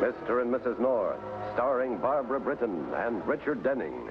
Mr. and Mrs. North, starring Barbara Britton and Richard Denning.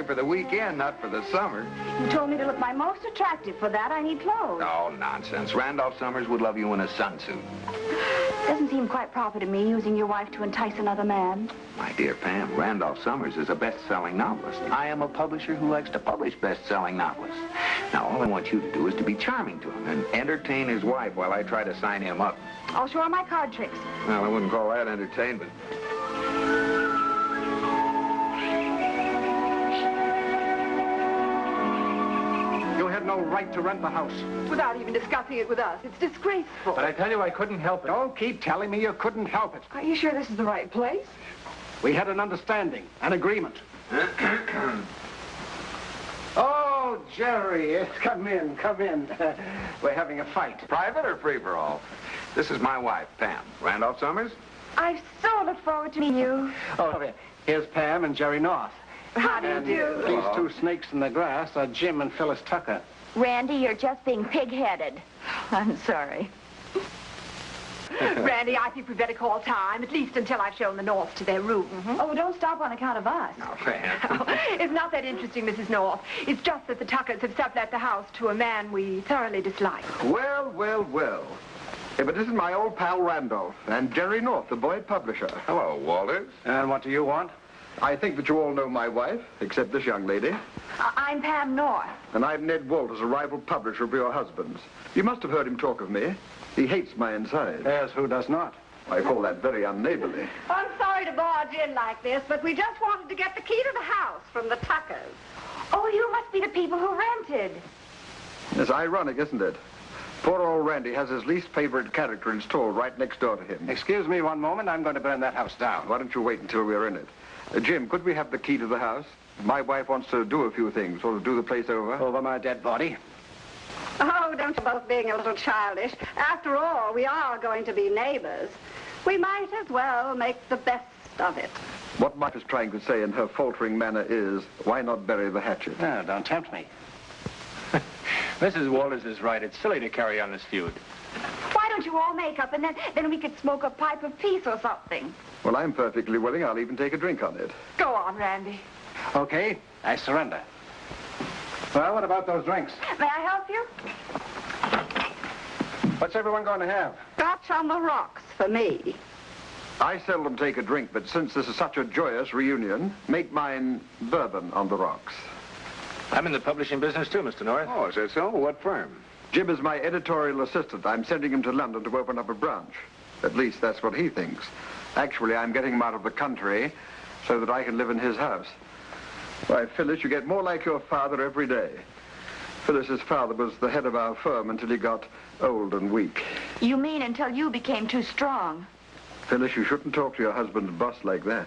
For the weekend, not for the summer. You told me to look my most attractive. For that, I need clothes. Oh, nonsense. Randolph Summers would love you in a sunsuit. Doesn't seem quite proper to me, using your wife to entice another man. My dear Pam, Randolph Summers is a best-selling novelist. I am a publisher who likes to publish best-selling novelists. Now, all I want you to do is to be charming to him and entertain his wife while I try to sign him up. I'll show her my card tricks. Well, I wouldn't call that entertainment. No right to rent the house. Without even discussing it with us. It's disgraceful. But I tell you, I couldn't help it. Don't keep telling me you couldn't help it. Are you sure this is the right place? We had an understanding, an agreement. Oh, Jerry, yes, come in, come in. We're having a fight. Private or free-for-all? This is my wife, Pam. Randolph Summers? I so look forward to meeting you. Oh, here's Pam and Jerry North. How do you do? These two snakes in the grass are Jim and Phyllis Tucker. Randy, you're just being pig-headed. I'm sorry. Randy, I think we'd better call time, at least until I've shown the Norths to their room. Oh, don't stop on account of us. Oh, Pam. It's not that interesting, Mrs. North. It's just that the Tuckers have sublet the house to a man we thoroughly dislike. Well, well, well. Yeah, but this is my old pal Randolph and Jerry North, the boy publisher. Hello, Walters. And what do you want? I think that you all know my wife, except this young lady. I'm Pam North. And I'm Ned Walters, a rival publisher of your husband's. You must have heard him talk of me. He hates my inside. Yes, who does not? I call that very unneighborly. I'm sorry to barge in like this, but we just wanted to get the key to the house from the Tuckers. Oh, you must be the people who rented. It's ironic, isn't it? Poor old Randy has his least favorite character installed right next door to him. Excuse me one moment. I'm going to burn that house down. Why don't you wait until we're in it? Jim, could we have the key to the house? My wife wants to do a few things, sort of do the place over. Over my dead body? Oh, don't you both being a little childish. After all, we are going to be neighbors. We might as well make the best of it. What Mike is trying to say in her faltering manner is, why not bury the hatchet? No, don't tempt me. Mrs. Walters is right. It's silly to carry on this feud. Why don't you all make up, and then we could smoke a pipe of peace or something? Well, I'm perfectly willing. I'll even take a drink on it. Go on, Randy. Okay, I surrender. Well, what about those drinks? May I help you? What's everyone going to have? Scotch on the rocks for me. I seldom take a drink, but since this is such a joyous reunion, make mine bourbon on the rocks. I'm in the publishing business too, Mr. North. Oh, is that so? What firm? Jim is my editorial assistant. I'm sending him to London to open up a branch. At least that's what he thinks. Actually, I'm getting him out of the country so that I can live in his house. Why, Phyllis, you get more like your father every day. Phyllis's father was the head of our firm until he got old and weak. You mean until you became too strong? Phyllis, you shouldn't talk to your husband's boss like that.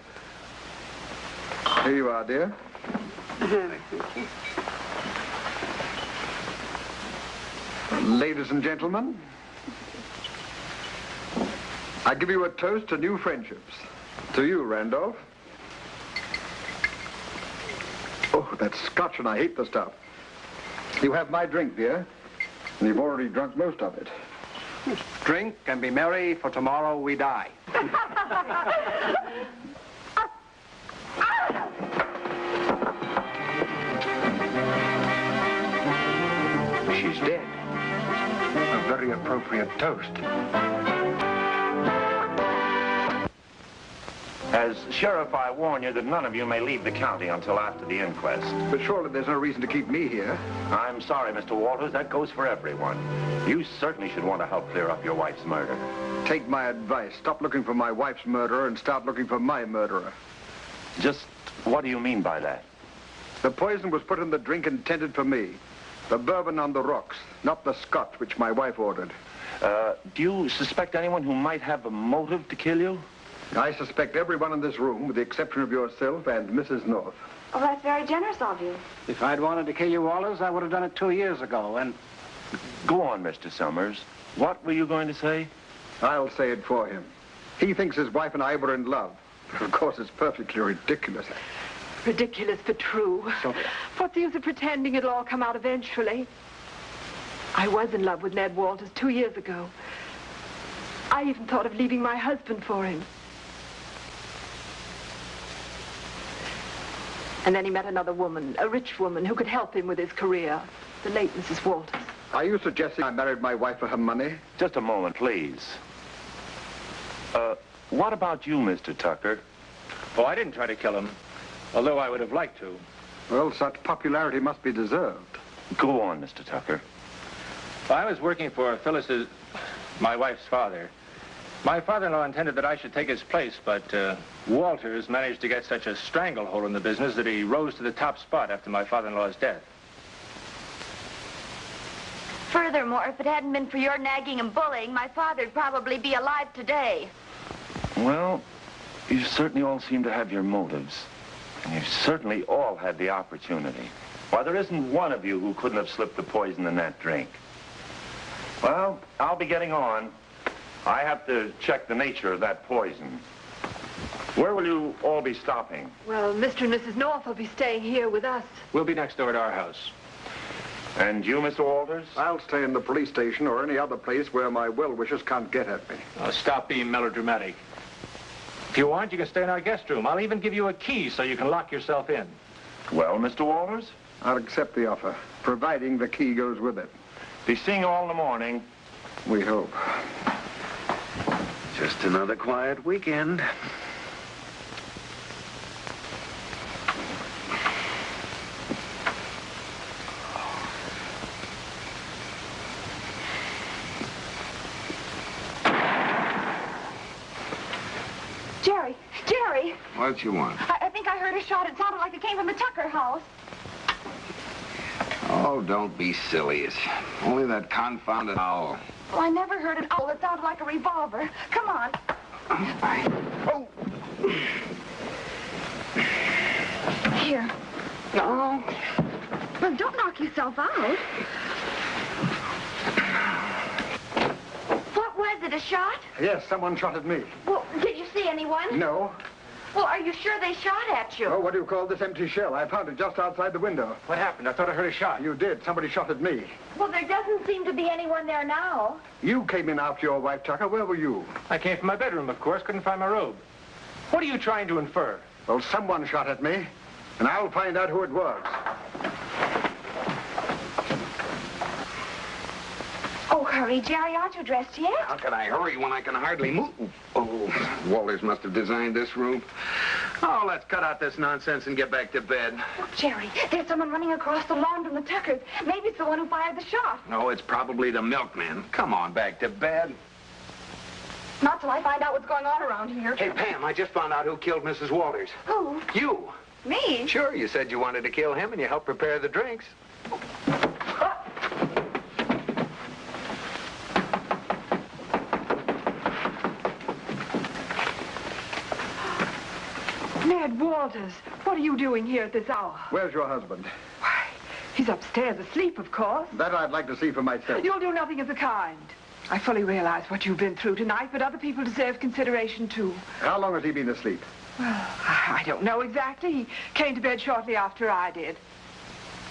Here you are, dear. Ladies and gentlemen, I give you a toast to new friendships. To you, Randolph. Oh, that's Scotch, and I hate the stuff. You have my drink, dear, and you've already drunk most of it. Drink and be merry, for tomorrow we die. She's dead. A very appropriate toast. As sheriff, I warn you that none of you may leave the county until after the inquest. But surely there's no reason to keep me here. I'm sorry, Mr. Walters. That goes for everyone. You certainly should want to help clear up your wife's murder. Take my advice. Stop looking for my wife's murderer and start looking for my murderer. Just what do you mean by that? The poison was put in the drink intended for me. The bourbon on the rocks, not the scotch which my wife ordered. Do you suspect anyone who might have a motive to kill you? I suspect everyone in this room, with the exception of yourself and Mrs. North. Oh, that's very generous of you. If I'd wanted to kill you, Walters, I would have done it 2 years ago, and... Go on, Mr. Summers. What were you going to say? I'll say it for him. He thinks his wife and I were in love. Of course, it's perfectly ridiculous. Ridiculous but true. Sophia. What's the use of pretending it'll all come out eventually? I was in love with Ned Walters 2 years ago. I even thought of leaving my husband for him. And then he met another woman, a rich woman who could help him with his career, the late Mrs. Walters. Are you suggesting I married my wife for her money? Just a moment, please. What about you, Mr. Tucker? Oh, I didn't try to kill him, although I would have liked to. Well, such popularity must be deserved. Go on, Mr. Tucker. I was working for Phyllis's, my wife's father. My father-in-law intended that I should take his place, but Walters managed to get such a stranglehold in the business that he rose to the top spot after my father-in-law's death. Furthermore, if it hadn't been for your nagging and bullying, my father'd probably be alive today. Well, you certainly all seem to have your motives. And you've certainly all had the opportunity. Why, there isn't one of you who couldn't have slipped the poison in that drink. Well, I'll be getting on. I have to check the nature of that poison. Where will you all be stopping? Well, Mr. and Mrs. North will be staying here with us. We'll be next door at our house. And you, Mr. Walters? I'll stay in the police station or any other place where my well-wishers can't get at me. Oh, stop being melodramatic. If you want, you can stay in our guest room. I'll even give you a key so you can lock yourself in. Well, Mr. Walters? I'll accept the offer, providing the key goes with it. Be seeing you all in the morning. We hope. Just another quiet weekend. Jerry, What you want? I think I heard a shot. It sounded like it came from the Tucker house. Oh, don't be silly. It's only that confounded owl. Well, I never heard an owl that sounded like a revolver. Come on. Oh. Here. No. Well, don't knock yourself out. What was it, a shot? Yes, someone shot at me. Well, did you see anyone? No. Well, are you sure they shot at you? Oh, what do you call this empty shell? I found it just outside the window. What happened? I thought I heard a shot. You did. Somebody shot at me. Well, there doesn't seem to be anyone there now. You came in after your wife, Tucker. Where were you? I came from my bedroom, of course. Couldn't find my robe. What are you trying to infer? Well, someone shot at me, and I'll find out who it was. Oh, hurry, Jerry. Aren't you dressed yet? How can I hurry when I can hardly move? Oh, Walters must have designed this room. Oh, let's cut out this nonsense and get back to bed. Look, Jerry, there's someone running across the lawn from the Tuckers. Maybe it's the one who fired the shot. No, it's probably the milkman. Come on, back to bed. Not till I find out what's going on around here. Hey, Pam, I just found out who killed Mrs. Walters. Who? You. Me? Sure, you said you wanted to kill him and you helped prepare the drinks. Ned Walters, what are you doing here at this hour? Where's your husband? Why, he's upstairs asleep, of course. That I'd like to see for myself. You'll do nothing of the kind. I fully realize what you've been through tonight, but other people deserve consideration, too. How long has he been asleep? Well, I don't know exactly. He came to bed shortly after I did.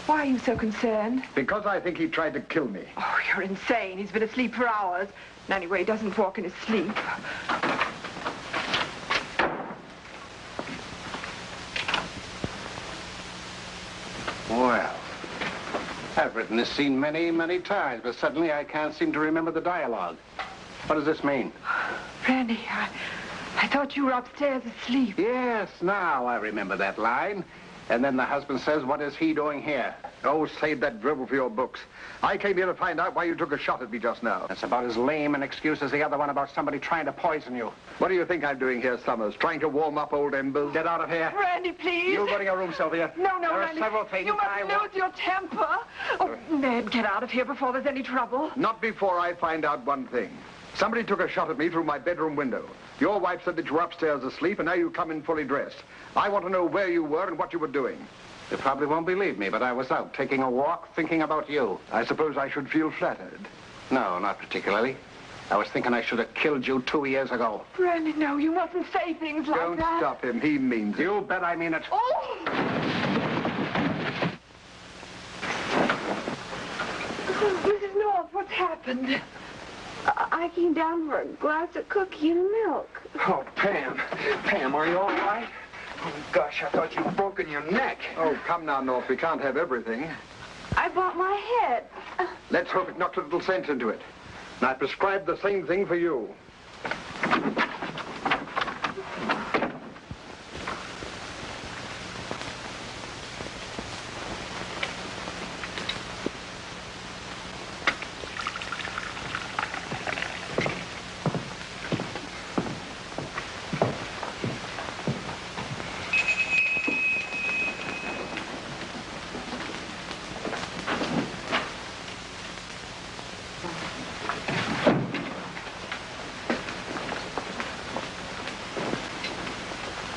Why are you so concerned? Because I think he tried to kill me. Oh, you're insane. He's been asleep for hours. And anyway, he doesn't walk in his sleep. Well, I've written this scene many, many times, but suddenly I can't seem to remember the dialogue. What does this mean? Randy, I thought you were upstairs asleep. Yes, now I remember that line. And then the husband says, what is he doing here? Oh, save that drivel for your books. I came here to find out why you took a shot at me just now. That's about as lame an excuse as the other one about somebody trying to poison you. What do you think I'm doing here, Summers? Trying to warm up old embers? Get out of here. Randy, please. You go to your room, Sylvia. No, there Randy. are several things you must lose your temper. Oh, Ned, get out of here before there's any trouble. Not before I find out one thing. Somebody took a shot at me through my bedroom window. Your wife said that you were upstairs asleep, and now you come in fully dressed. I want to know where you were and what you were doing. You probably won't believe me, but I was out taking a walk, thinking about you. I suppose I should feel flattered. No, not particularly. I was thinking I should have killed you 2 years ago. Randy, no, you mustn't say things like Don't that. stop him. He means it. You bet I mean it. Oh! Mrs. North, what's happened? I came down for a glass of cookie and milk. Oh, Pam. Pam, are you all right? Oh, gosh, I thought you'd broken your neck. Oh, come now, North. We can't have everything. I bumped my head. Let's hope it knocked a little sense into it. And I prescribed the same thing for you.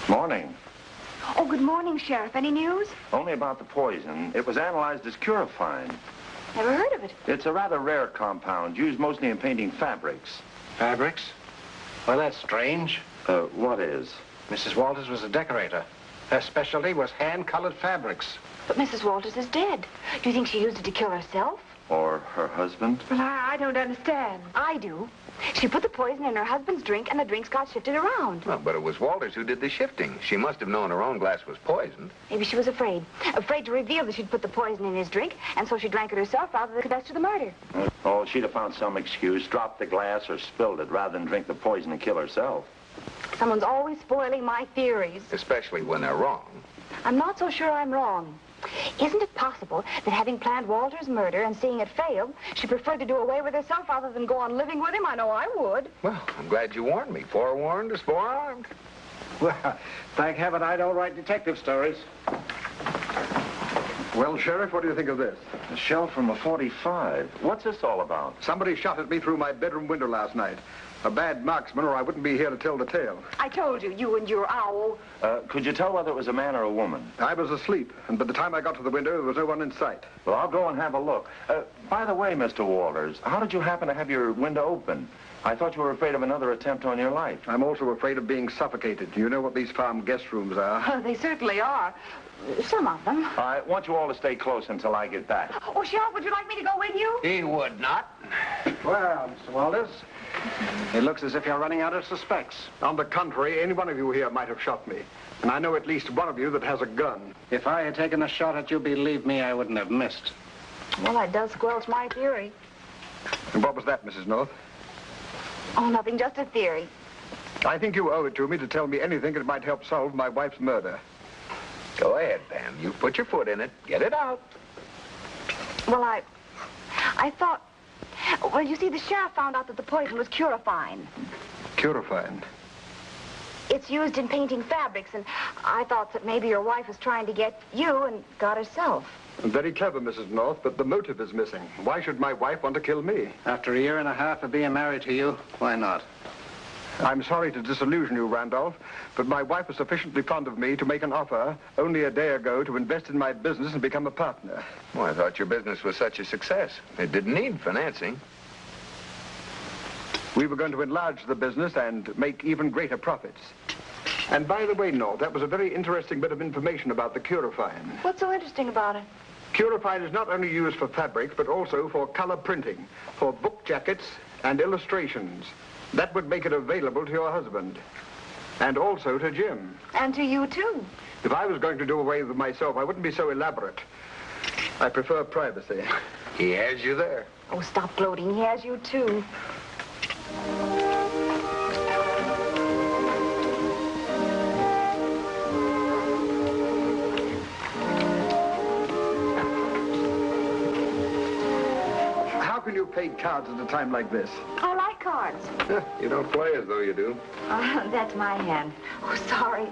Morning. Oh, good morning, Sheriff. Any news? Only about the poison. It was analyzed as curifine. Never heard of it. It's a rather rare compound, used mostly in painting fabrics. Fabrics? Well, that's strange. What is? Mrs. Walters was a decorator. Her specialty was hand-colored fabrics. But Mrs. Walters is dead. Do you think she used it to kill herself? Or her husband? Well, I don't understand. I do. She put the poison in her husband's drink, and the drinks got shifted around. Well, but it was Walters who did the shifting. She must have known her own glass was poisoned. Maybe she was afraid. Afraid to reveal that she'd put the poison in his drink, and so she drank it herself rather than confess to the murder. Oh, she'd have found some excuse, dropped the glass or spilled it rather than drink the poison and kill herself. Someone's always spoiling my theories. Especially when they're wrong. I'm not so sure I'm wrong. Isn't it possible that having planned Walter's murder and seeing it fail, she preferred to do away with herself rather than go on living with him? I know I would. Well, I'm glad you warned me. Forewarned is forearmed. Well, thank heaven I don't write detective stories. Well, Sheriff, what do you think of this? A shell from a .45. What's this all about? Somebody shot at me through my bedroom window last night. A bad marksman, or I wouldn't be here to tell the tale. I told you, you and your owl. Could you tell whether it was a man or a woman? I was asleep, and by the time I got to the window, there was no one in sight. Well, I'll go and have a look. By the way, Mr. Walters, how did you happen to have your window open? I thought you were afraid of another attempt on your life. I'm also afraid of being suffocated. You know what these farm guest rooms are. Oh, they certainly are. Some of them. I want you all to stay close until I get back. Oh, Sheriff, would you like me to go with you? He would not. Well, Mr. Walters, it looks as if you're running out of suspects. On the contrary, any one of you here might have shot me. And I know at least one of you that has a gun. If I had taken a shot at you, believe me, I wouldn't have missed. Well, that does squelch my theory. And what was that, Mrs. North? Oh, nothing, just a theory. I think you owe it to me to tell me anything that might help solve my wife's murder. Go ahead, Pam. You put your foot in it. Get it out. Well, I thought... Well, you see, the sheriff found out that the poison was curifine. Curifine? It's used in painting fabrics, and I thought that maybe your wife was trying to get you and got herself. Very clever, Mrs. North, but the motive is missing. Why should my wife want to kill me? After a year and a half of being married to you, why not? I'm sorry to disillusion you, Randolph, but my wife was sufficiently fond of me to make an offer only a day ago to invest in my business and become a partner. Well, I thought your business was such a success. It didn't need financing. We were going to enlarge the business and make even greater profits. And by the way, North, that was a very interesting bit of information about the curifine. What's so interesting about it? Curifine is not only used for fabrics, but also for color printing, for book jackets and illustrations. That would make it available to your husband. And also to Jim. And to you, too. If I was going to do away with myself, I wouldn't be so elaborate. I prefer privacy. He has you there. Oh, stop gloating. He has you, too. play cards at a time like this? I like cards. You don't play as though you do. That's my hand. Oh, sorry.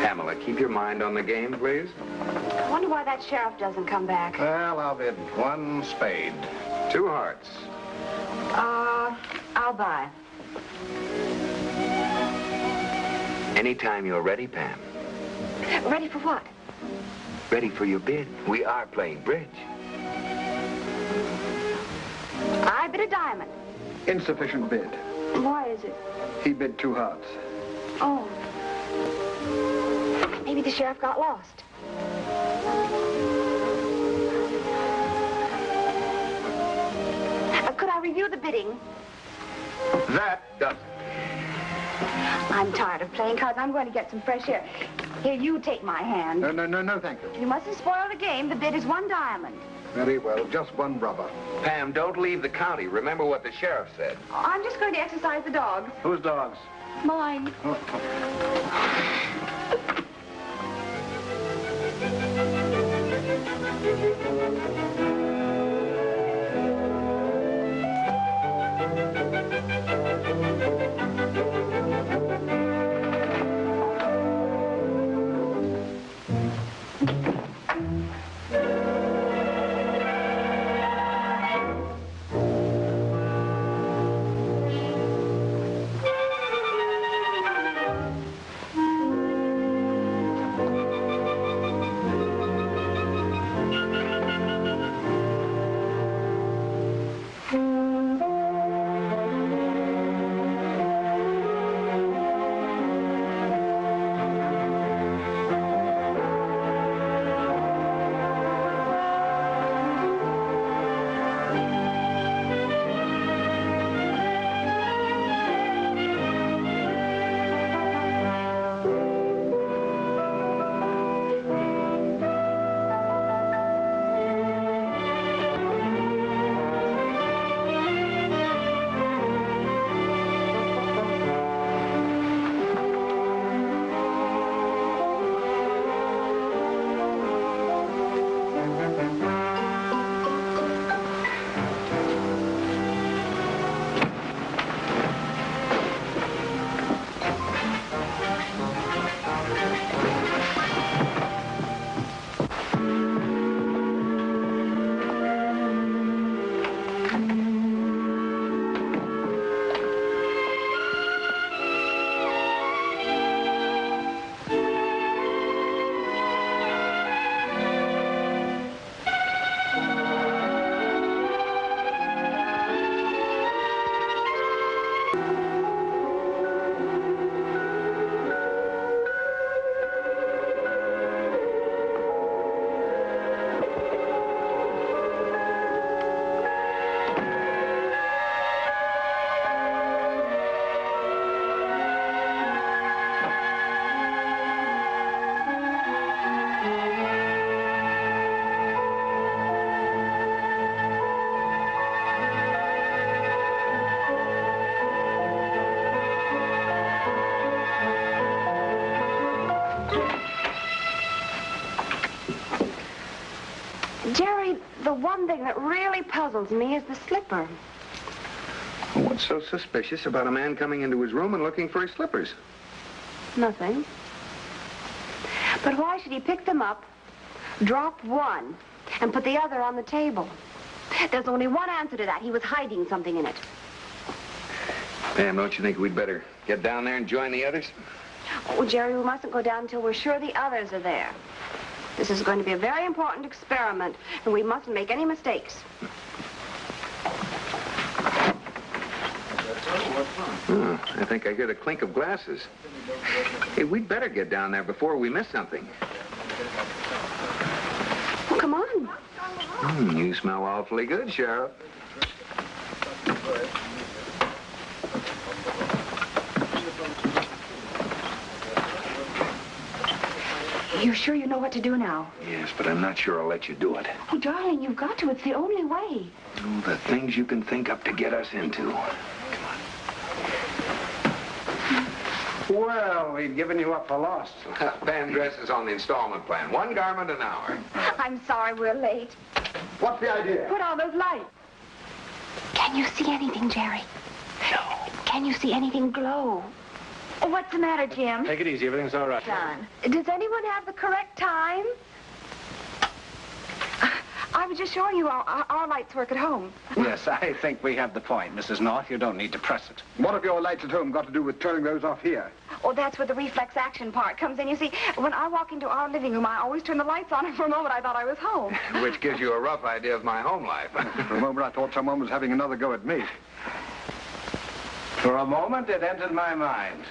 Pamela, keep your mind on the game, please. I wonder why that sheriff doesn't come back. Well, I'll bid 1 spade. 2 hearts. I'll buy. Anytime you're ready, Pam. Ready for what? Ready for your bid. We are playing bridge. I bid a diamond. Insufficient bid. Why is it? He bid 2 hearts. Oh. Maybe the sheriff got lost. Could I review the bidding? That doesn't. I'm tired of playing cards. I'm going to get some fresh air. Here, you take my hand. No, thank you. You mustn't spoil the game. The bid is 1 diamond. Very well, just 1 rubber. Pam, don't leave the county. Remember what the sheriff said. I'm just going to exercise the dogs. Whose dogs? Mine. Jerry, the one thing that really puzzles me is the slipper. What's so suspicious about a man coming into his room and looking for his slippers? Nothing. But why should he pick them up, drop one, and put the other on the table? There's only one answer to that. He was hiding something in it. Pam, don't you think we'd better get down there and join the others? Oh, Jerry, we mustn't go down until we're sure the others are there. This is going to be a very important experiment, and we mustn't make any mistakes. Oh, I think I hear the clink of glasses. Hey, we'd better get down there before we miss something. Well, come on. You smell awfully good, Sheriff. You sure you know what to do now? Yes, but I'm not sure I'll let you do it. Oh, darling, you've got to. It's the only way. Oh, the things you can think up to get us into. Well, we've given you up for lost. Pam dresses on the installment plan. 1 garment an hour. I'm sorry we're late. What's the idea? Put on those lights. Can you see anything, Jerry? No. Can you see anything glow? Oh, what's the matter, Jim? Take it easy. Everything's all right. John, does anyone have the correct time? I was just showing you our lights work at home. Yes, I think we have the point, Mrs. North. You don't need to press it. What have your lights at home got to do with turning those off here? Oh, that's where the reflex action part comes in. You see, when I walk into our living room, I always turn the lights on, and for a moment I thought I was home. Which gives you a rough idea of my home life. For a moment, I thought someone was having another go at me. For a moment, it entered my mind.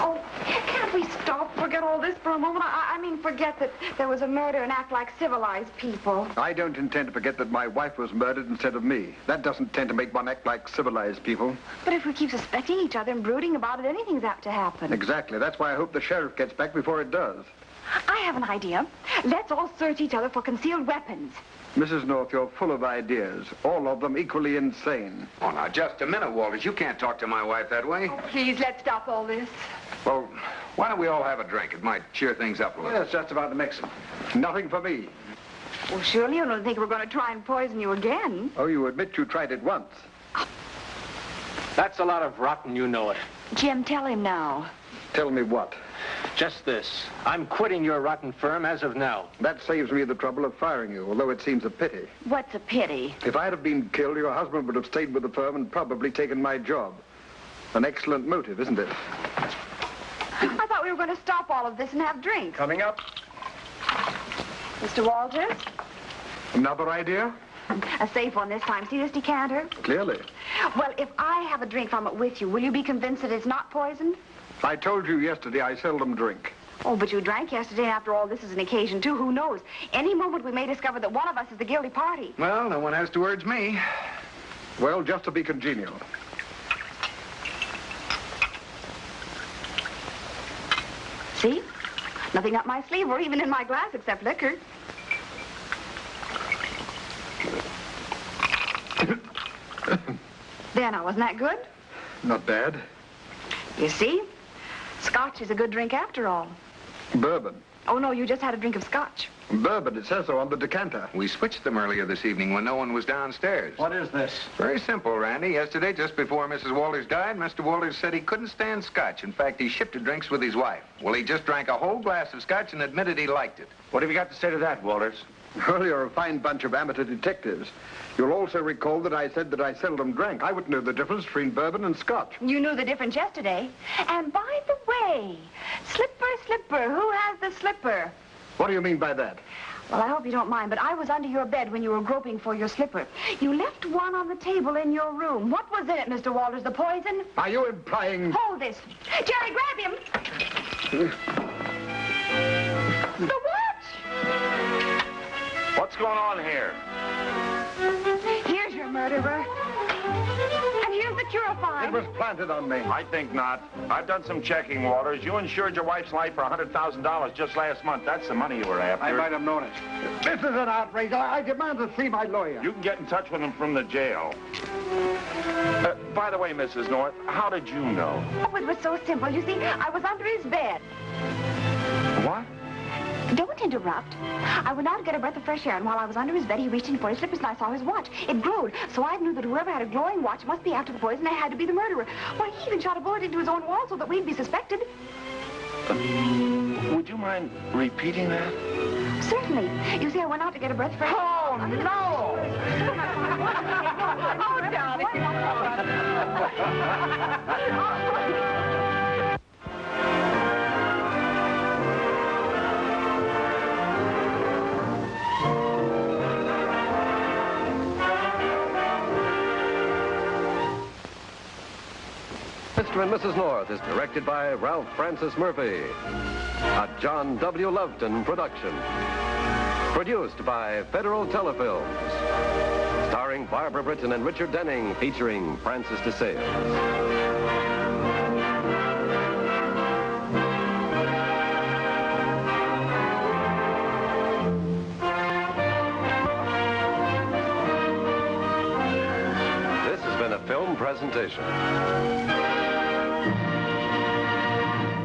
Oh, can't we stop, forget all this for a moment? I mean, forget that there was a murder and act like civilized people. I don't intend to forget that my wife was murdered instead of me. That doesn't tend to make one act like civilized people. But if we keep suspecting each other and brooding about it, anything's apt to happen. Exactly. That's why I hope the sheriff gets back before it does. I have an idea. Let's all search each other for concealed weapons. Mrs. North, you're full of ideas, all of them equally insane. Oh, now, just a minute, Walters. You can't talk to my wife that way. Oh, please, let's stop all this. Well, why don't we all have a drink? It might cheer things up a little. Well, it's just about to mix them. Nothing for me. Well, surely you don't think we're going to try and poison you again. Oh, you admit you tried it once. That's a lot of rotten, you know it. Jim, tell him now. Tell me what? Just this. I'm quitting your rotten firm as of now. That saves me the trouble of firing you, although it seems a pity. What's a pity? If I'd have been killed, your husband would have stayed with the firm and probably taken my job. An excellent motive, isn't it? I thought we were going to stop all of this and have drinks. Coming up. Mr. Walters? Another idea? A safe one this time. See this decanter? Clearly. Well, if I have a drink from it with you, will you be convinced that it's not poisoned? I told you yesterday I seldom drink. Oh, but you drank yesterday. After all, this is an occasion, too. Who knows? Any moment we may discover that one of us is the guilty party. Well, no one has to urge me. Well, just to be congenial. See? Nothing up my sleeve or even in my glass except liquor. There now, wasn't that good? Not bad. You see? Scotch is a good drink after all. Bourbon. Oh, no, you just had a drink of scotch. Bourbon, it says so on the decanter. We switched them earlier this evening when no one was downstairs. What is this? Very simple, Randy. Yesterday, just before Mrs. Walters died, Mr. Walters said he couldn't stand scotch. In fact, he shifted drinks with his wife. Well, he just drank a whole glass of scotch and admitted he liked it. What have you got to say to that, Walters? Well, you're a fine bunch of amateur detectives. You'll also recall that I said that I seldom drank. I wouldn't know the difference between bourbon and scotch. You knew the difference yesterday. And by the way, slipper, who has the slipper? What do you mean by that? Well, I hope you don't mind, but I was under your bed when you were groping for your slipper. You left one on the table in your room. What was in it, Mr. Walters? The poison? Are you implying... Hold this. Jerry, grab him. The watch! What's going on here? Here's your murderer. And here's the purifier. It was planted on me. I think not. I've done some checking, Walters. You insured your wife's life for $100,000 just last month. That's the money you were after. I might have known it. This is an outrage. I demand to see my lawyer. You can get in touch with him from the jail. By the way, Mrs. North, how did you know? Oh, it was so simple. You see, I was under his bed. What? Don't interrupt. I went out to get a breath of fresh air, and while I was under his bed, he reached in for his slippers, and I saw his watch. It glowed, so I knew that whoever had a glowing watch must be after the poison and had to be the murderer. Why, he even shot a bullet into his own wall so that we'd be suspected. Would you mind repeating that? Certainly. You see, I went out to get a breath of fresh air. Oh, no! Oh, darling. Mr. and Mrs. North is directed by Ralph Francis Murphy. A John W. Loveton production. Produced by Federal Telefilms. Starring Barbara Britton and Richard Denning, featuring Francis DeSales. This has been a film presentation.